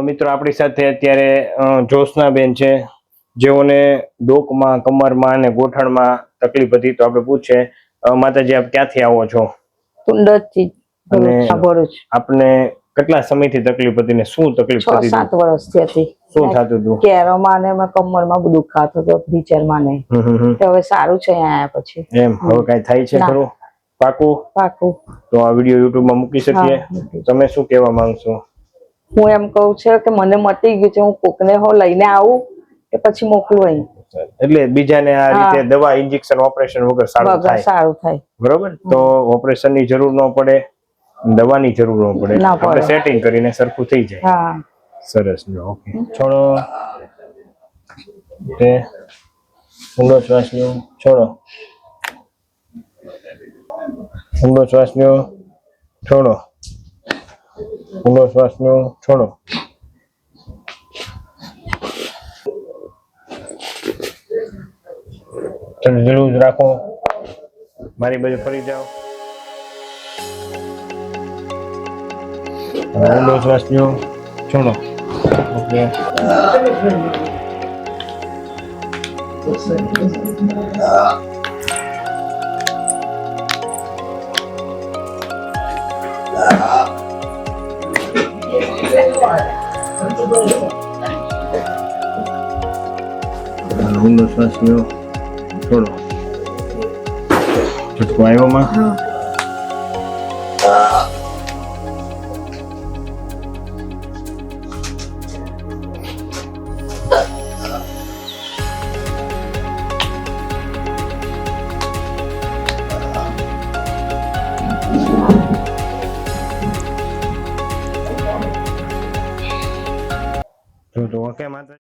મિત્રો આપણી સાથે અત્યારે જ્યોત્સનાબેન છે, જેઓને ડોકમાં, કમરમાં અને ગોઠણમાં તકલીફ હતી. તો આપણે પૂછે, માતાજી આપ ક્યાંથી આવો છો? કુંડજથી. અને ભરૂચ. આપને કેટલા સમયથી તકલીફ હતી ને શું તકલીફ હતી? 6-7 વર્ષથી હતી. શું થતું હતું? કેરોમાં અને કમરમાં દુખાતો હતો, ફ્રીચરમાં ને. હવે સારું છે અહીંયા આવ્યા પછી. એમ હવે કઈ થાય છે ખરું? પાકું? પાકું. તો આ વિડીયો યુટ્યુબમાં મૂકી શકીએ? તમે શું કહેવા માંગશો? હું એમ કહું છું કે મને મટી ગયું છે, હું કોકને લઈને આવું કે પછી મોકલું અહીં? એટલે બીજાને આ રીતે દવા, ઇન્જેક્શન, ઓપરેશન વગર સારું થાય. બરોબર? તો ઓપરેશન ની જરૂર ન પડે, દવાની જરૂર ન પડે, આપણે સેટિંગ કરીને સરખું થઈ જાય. સરસ. ઓકે, છોડો. ઊંડો શ્વાસ લ્યો, છોડો. ઊંડો શ્વાસ લ્યો, છોડો. ઊંડો શ્વાસ લ્યો, છોડો. જળવું જ રાખો. મારી બાજુ ફરી જાઓ. ઊંડો શ્વાસ લ્યો, છોડો. ઓકે. ઊંડો શ્વાસ લ્યો, છોડો. ઝટકો આવ્યો માં? તો ઓકે માતા.